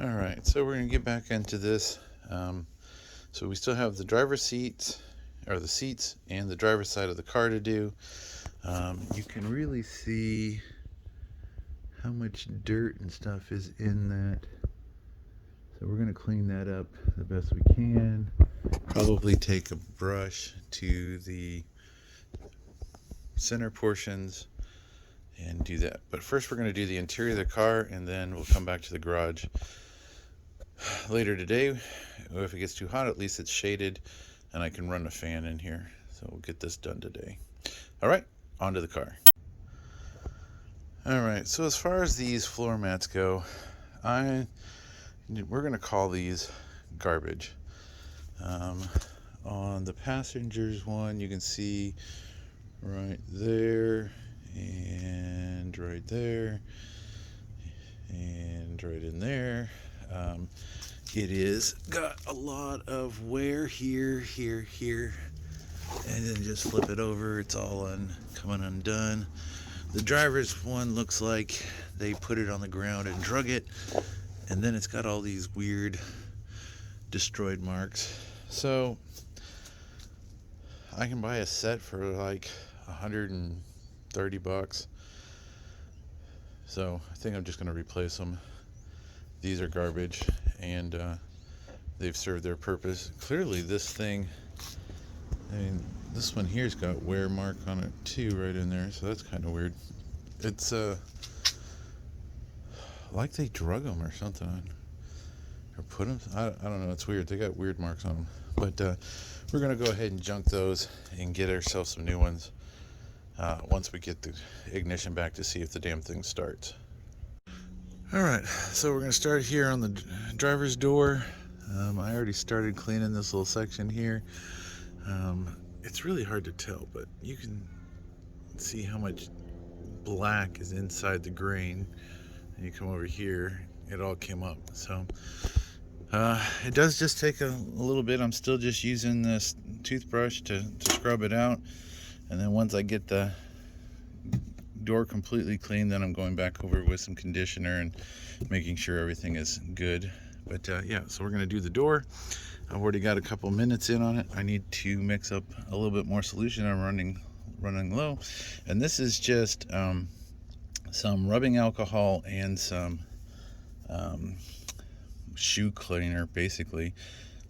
All right, so we're going to get back into this. So we still have the driver's seats, or the seats, and the driver's side of the car to do. You can really see how much dirt and stuff is in that. So we're going to clean that up the best we can. Probably take a brush to the center portions and do that. But first we're going to do the interior of the car, and then we'll come back to the garage later today. If it gets too hot, at least it's shaded and I can run a fan in here. So we'll get this done today. All right, on to the car. All right, so as far as these floor mats go, we're going to call these garbage. On the passengers one, you can see right there and right there and right in there. It is got a lot of wear here, and then just flip it over. It's all coming undone. The driver's one looks like they put it on the ground and drug it, and then it's got all these weird destroyed marks. So I can buy a set for like $130. So I think I'm just going to replace them. These are garbage, and they've served their purpose. Clearly this thing, I mean, this one here's got wear mark on it too, right in there, so that's kind of weird. It's like they drug them or something, or put them, I don't know, it's weird. They got weird marks on them. But we're going to go ahead and junk those and get ourselves some new ones once we get the ignition back to see if the damn thing starts. Alright, so we're going to start here on the driver's door. I already started cleaning this little section here. It's really hard to tell, but you can see how much black is inside the grain. And you come over here, it all came up. So it does just take a little bit. I'm still just using this toothbrush to scrub it out. And then once I get the door completely clean, then I'm going back over with some conditioner and making sure everything is good. But yeah, so we're going to do the door. I've already got a couple minutes in on it. I need to mix up a little bit more solution. I'm running low, and this is just some rubbing alcohol and some shoe cleaner, basically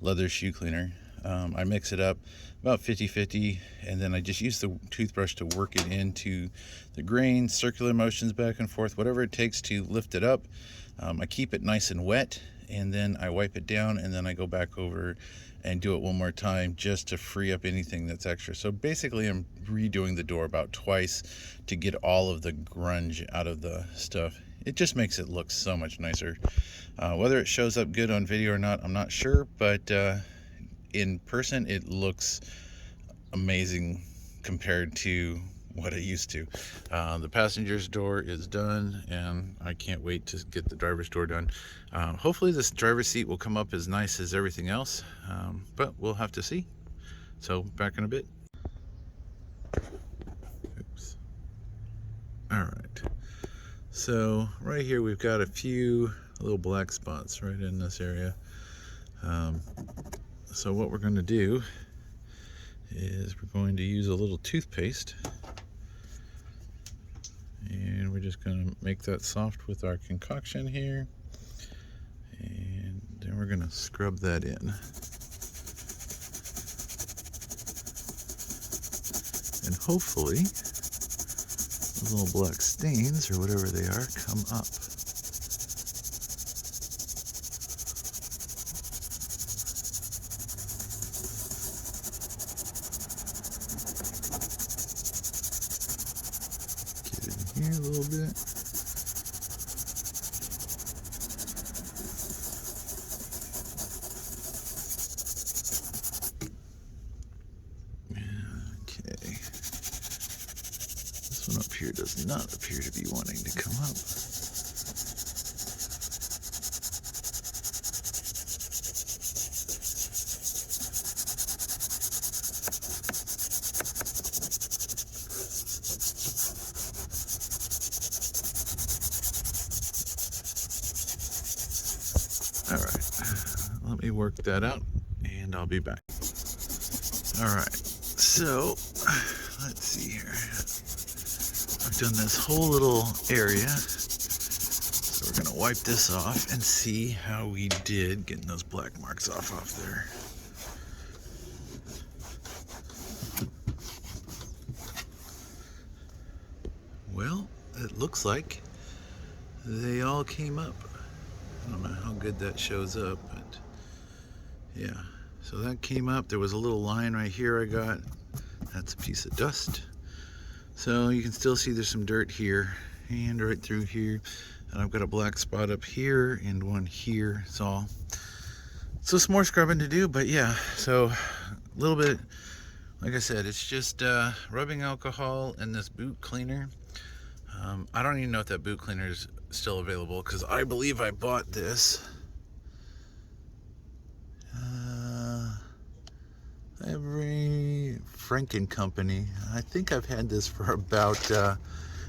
leather shoe cleaner. I mix it up about 50-50, and then I just use the toothbrush to work it into the grain, circular motions back and forth, whatever it takes to lift it up. I keep it nice and wet, and then I wipe it down, and then I go back over and do it one more time just to free up anything that's extra. So basically I'm redoing the door about twice to get all of the grunge out of the stuff. It just makes it look so much nicer. Whether it shows up good on video or not, I'm not sure, but in person it looks amazing compared to what it used to. The passenger's door is done, and I can't wait to get the driver's door done. Hopefully this driver's seat will come up as nice as everything else, but we'll have to see. So back in a bit. Oops. All right, so right here we've got a few little black spots right in this area. So what we're going to do is we're going to use a little toothpaste, and we're just going to make that soft with our concoction here, and then we're going to scrub that in. And hopefully those little black stains, or whatever they are, come up. Here a little bit. Okay. This one up here does not appear to be wanting to come up. me work that out and I'll be back. Alright, so let's see here. I've done this whole little area, so we're gonna wipe this off and see how we did getting those black marks off there. Well, it looks like they all came up. I don't know how good that shows up, but yeah. So that came up. There was a little line right here I got. That's a piece of dust. So you can still see there's some dirt here and right through here. And I've got a black spot up here and one here. So some more scrubbing to do, but yeah. So a little bit, like I said, it's just rubbing alcohol and this boot cleaner. I don't even know if that boot cleaner is still available because I believe I bought this. Every Franken company. I think I've had this for about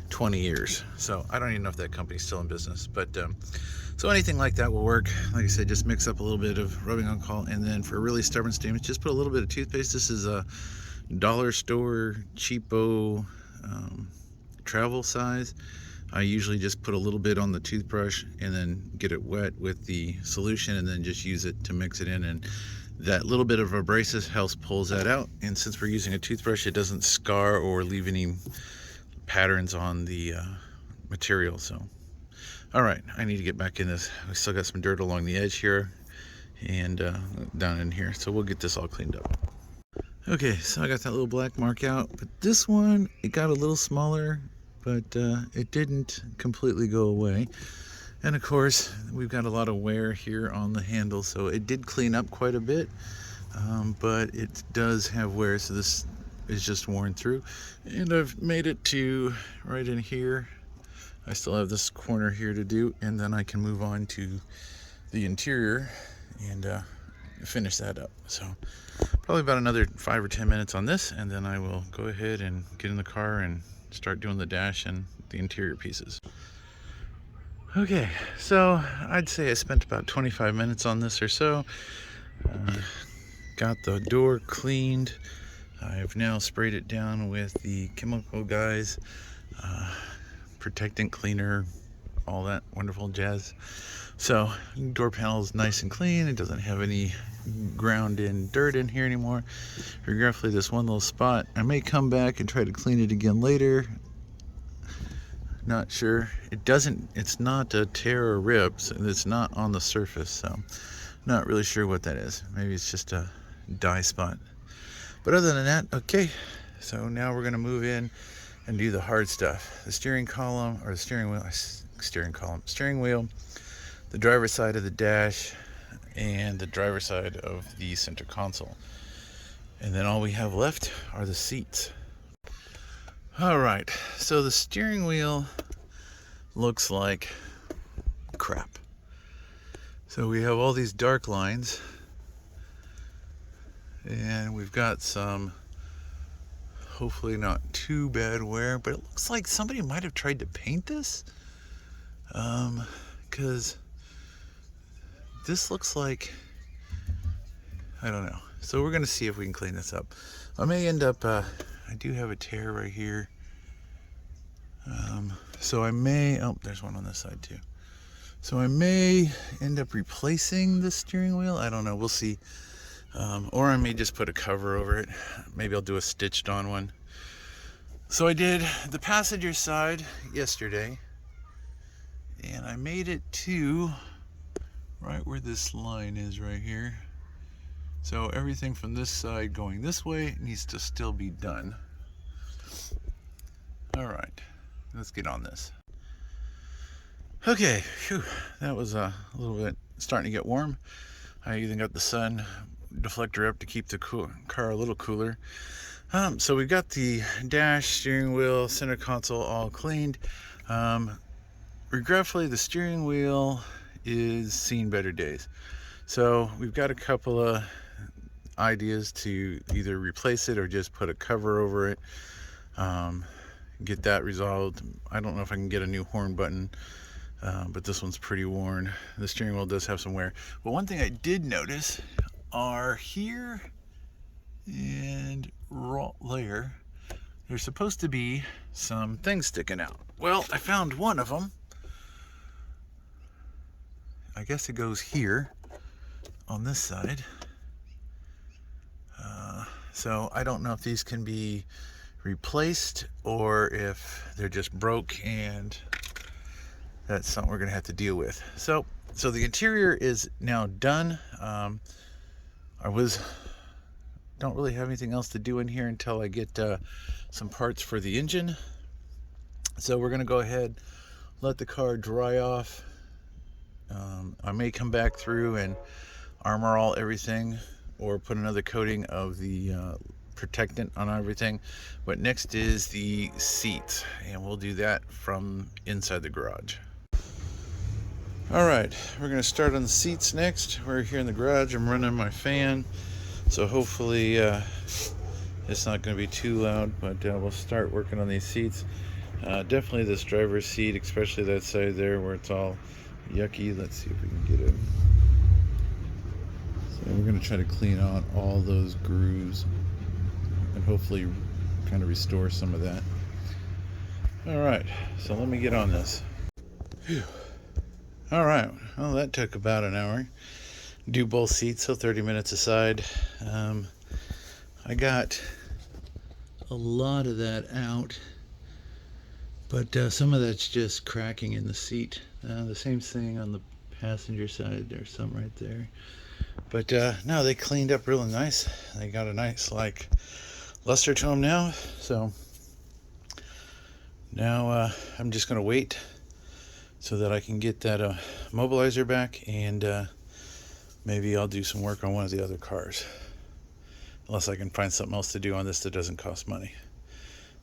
20 years. So I don't even know if that company's still in business. But so anything like that will work. Like I said, just mix up a little bit of rubbing alcohol, and then for really stubborn stains, just put a little bit of toothpaste. This is a dollar store cheapo travel size. I usually just put a little bit on the toothbrush and then get it wet with the solution and then just use it to mix it in, and that little bit of abrasive helps pulls that out. And since we're using a toothbrush, it doesn't scar or leave any patterns on the material. So all right, I need to get back in this. We still got some dirt along the edge here and down in here, so we'll get this all cleaned up. Okay, so I got that little black mark out, but this one, it got a little smaller, but it didn't completely go away. And of course, we've got a lot of wear here on the handle, so it did clean up quite a bit, but it does have wear, so this is just worn through. And I've made it to right in here. I still have this corner here to do, and then I can move on to the interior and finish that up. So probably about another 5 or 10 minutes on this, and then I will go ahead and get in the car and start doing the dash and the interior pieces. Okay, so I'd say I spent about 25 minutes on this or so. Got the door cleaned. I've now sprayed it down with the chemical guys, protectant cleaner, all that wonderful jazz. So door panel is nice and clean. It doesn't have any ground in dirt in here anymore. Regretfully, this one little spot, I may come back and try to clean it again later. Not sure. It's not a tear or rip, so it's not on the surface, so not really sure what that is. Maybe it's just a dye spot. But other than that, okay. So now we're gonna move in and do the hard stuff. The steering column, or the steering wheel, the driver's side of the dash, and the driver's side of the center console. And then all we have left are the seats. All right, so the steering wheel looks like crap. So we have all these dark lines, and we've got some hopefully not too bad wear, but it looks like somebody might have tried to paint this, because this looks like, I don't know. So we're gonna see if we can clean this up. I may end up, I do have a tear right here. So I may, oh, there's one on this side too. So I may end up replacing the steering wheel. I don't know, we'll see. Or I may just put a cover over it. Maybe I'll do a stitched on one. So I did the passenger side yesterday, and I made it to right where this line is right here. So everything from this side going this way needs to still be done. All right, let's get on this. Okay, whew, that was a little bit starting to get warm. I even got the sun deflector up to keep the car a little cooler. So we've got the dash, steering wheel, center console all cleaned. Regretfully, the steering wheel is seen better days. So we've got a couple of ideas to either replace it or just put a cover over it, get that resolved. I don't know if I can get a new horn button but this one's pretty worn. The steering wheel does have some wear. But one thing I did notice are here and there, there's supposed to be some things sticking out. Well, I found one of them. I guess it goes here on this side. So I don't know if these can be replaced or if they're just broke, and that's something we're gonna have to deal with. So the interior is now done. Don't really have anything else to do in here until I get some parts for the engine. So we're gonna go ahead, let the car dry off. I may come back through and armor all everything, or put another coating of the protectant on everything. But next is the seats, and we'll do that from inside the garage. All right, we're gonna start on the seats next. We're here in the garage. I'm running my fan, so hopefully it's not gonna be too loud, but we'll start working on these seats. Definitely this driver's seat, especially that side there where it's all yucky. Let's see if we can get it. So we're going to try to clean out all those grooves and hopefully kind of restore some of that. All right, so let me get on this. Whew. All right, well, that took about an hour. Do both seats, so 30 minutes aside. I got a lot of that out, but some of that's just cracking in the seat. The same thing on the passenger side. There's some right there. But no, they cleaned up really nice. They got a nice like luster to them now. So now I'm just gonna wait so that I can get that mobilizer back, and maybe I'll do some work on one of the other cars, unless I can find something else to do on this that doesn't cost money.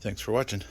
Thanks for watching.